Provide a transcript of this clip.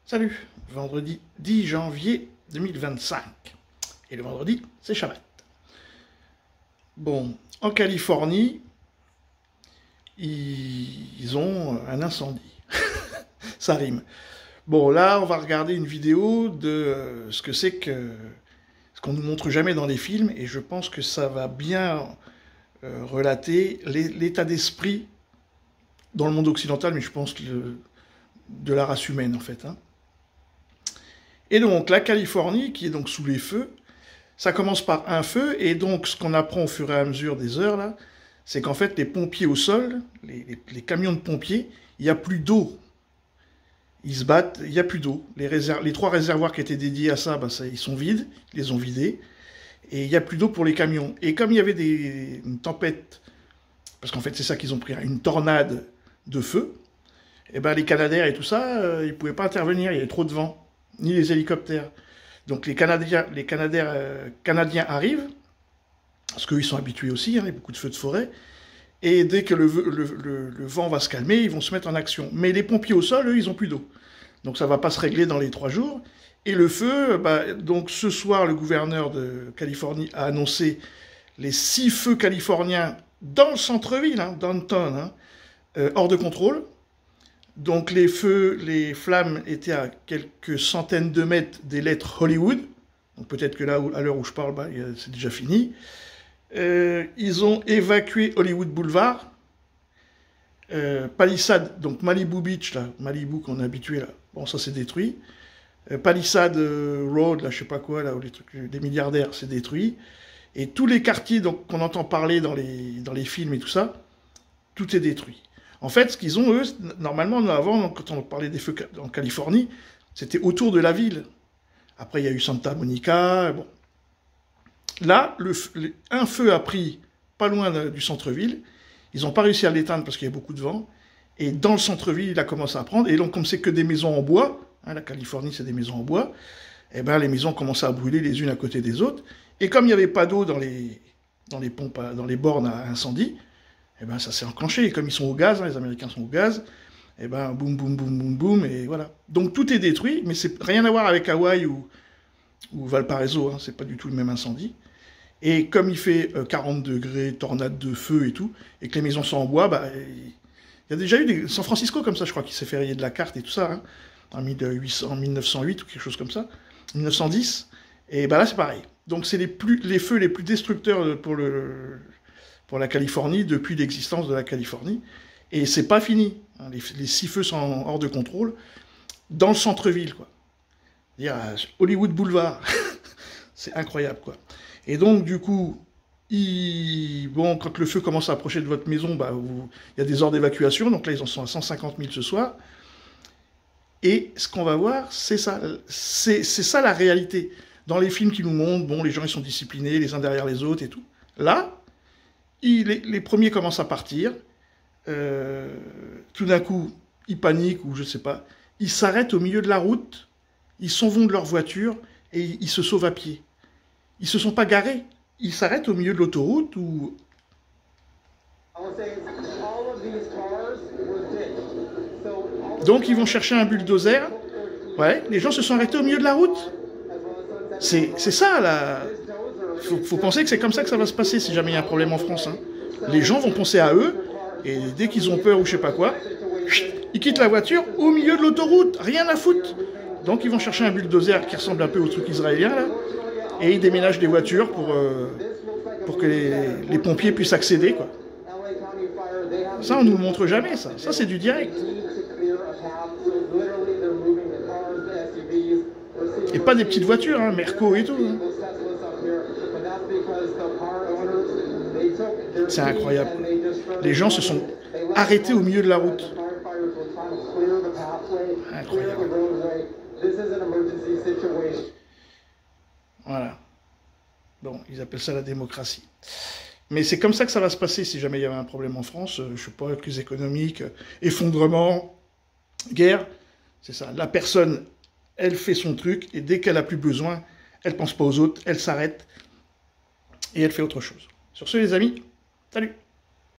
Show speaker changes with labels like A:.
A: Salut, vendredi 10 janvier 2025. Et le vendredi, c'est Shabbat. Bon, en Californie, ils ont un incendie. Ça rime. Bon, là, on va regarder une vidéo de ce que c'est que ce qu'on nous montre jamais dans les films, et je pense que ça va bien relater l'état d'esprit dans le monde occidental, mais je pense de la race humaine, en fait. Et donc, la Californie, qui est donc sous les feux, ça commence par un feu, et donc, ce qu'on apprend au fur et à mesure des heures, là, c'est qu'en fait, les pompiers au sol, les camions de pompiers, il n'y a plus d'eau. Ils se battent, il n'y a plus d'eau. Les 3 réservoirs qui étaient dédiés à ça, ils sont vides, ils les ont vidés, et il n'y a plus d'eau pour les camions. Et comme il y avait une tempête, parce qu'en fait, c'est ça qu'ils ont pris, une tornade de feu, et ben les Canadaires et tout ça, ils ne pouvaient pas intervenir, il y avait trop de vent, ni les hélicoptères. Donc les Canadiens arrivent, parce qu'eux ils sont habitués aussi, il y a beaucoup de feux de forêt, et dès que le vent va se calmer, ils vont se mettre en action. Mais les pompiers au sol, eux, ils n'ont plus d'eau. Donc ça ne va pas se régler dans les 3 jours. Et le feu, donc ce soir, le gouverneur de Californie a annoncé les 6 feux californiens dans le centre-ville, downtown, hors de contrôle. Donc les flammes étaient à quelques centaines de mètres des lettres Hollywood. Donc peut-être que là, à l'heure où je parle, c'est déjà fini. Ils ont évacué Hollywood Boulevard. Palisade, donc Malibu Beach, là, Malibu qu'on est habitué là. Bon, ça c'est détruit. Palisade Road, là, je sais pas quoi, là, où les trucs des milliardaires, c'est détruit. Et tous les quartiers qu'on entend parler dans les films et tout ça, tout est détruit. En fait, ce qu'ils ont, eux, normalement, avant, quand on parlait des feux en Californie, c'était autour de la ville. Après, il y a eu Santa Monica. Bon. Là, un feu a pris pas loin du centre-ville. Ils n'ont pas réussi à l'éteindre parce qu'il y a beaucoup de vent. Et dans le centre-ville, il a commencé à prendre. Et donc, comme c'est que des maisons en bois, la Californie, c'est des maisons en bois, eh ben, les maisons commençaient à brûler les unes à côté des autres. Et comme il n'y avait pas d'eau dans les pompes, dans les bornes à incendie, eh ben, ça s'est enclenché. Et comme ils sont au gaz, les Américains sont au gaz, eh ben, boum, boum, boum, boum, boum, et voilà. Donc tout est détruit, mais c'est rien à voir avec Hawaï ou Valparaiso, c'est pas du tout le même incendie. Et comme il fait 40 degrés, tornade de feu et tout, et que les maisons sont en bois, il y a déjà eu San Francisco comme ça, je crois, qui s'est fait rayer de la carte et tout ça, en 1908 ou quelque chose comme ça, 1910, et là c'est pareil. Donc c'est les feux les plus destructeurs pour la Californie depuis l'existence de la Californie, et c'est pas fini. Les 6 feux sont hors de contrôle, dans le centre-ville, quoi. C'est-à-dire Hollywood Boulevard, c'est incroyable, quoi. Et donc, du coup, quand le feu commence à approcher de votre maison, il y a des ordres d'évacuation. Donc là, ils en sont à 150 000 ce soir. Et ce qu'on va voir, c'est ça. C'est ça la réalité. Dans les films qui nous montrent, les gens ils sont disciplinés, les uns derrière les autres et tout. Là, les premiers commencent à partir. Tout d'un coup, ils paniquent ou je sais pas. Ils s'arrêtent au milieu de la route. Ils s'en vont de leur voiture et ils se sauvent à pied. Ils se sont pas garés. Ils s'arrêtent au milieu de l'autoroute ou... Donc ils vont chercher un bulldozer. Ouais, les gens se sont arrêtés au milieu de la route. C'est ça, là. Faut penser que c'est comme ça que ça va se passer si jamais il y a un problème en France. Les gens vont penser à eux, et dès qu'ils ont peur ou je sais pas quoi, ils quittent la voiture au milieu de l'autoroute. Rien à foutre. Donc ils vont chercher un bulldozer qui ressemble un peu au truc israélien, là. Et ils déménagent des voitures pour que les pompiers puissent accéder, quoi. Ça, on nous le montre jamais, ça. Ça, c'est du direct. Et pas des petites voitures, Merco et tout. C'est incroyable. Les gens se sont arrêtés au milieu de la route. Incroyable. Voilà. Bon, ils appellent ça la démocratie. Mais c'est comme ça que ça va se passer si jamais il y avait un problème en France. Je sais pas, crise économique, effondrement, guerre. C'est ça. La personne, elle fait son truc et dès qu'elle a plus besoin, elle pense pas aux autres, elle s'arrête et elle fait autre chose. Sur ce, les amis, salut!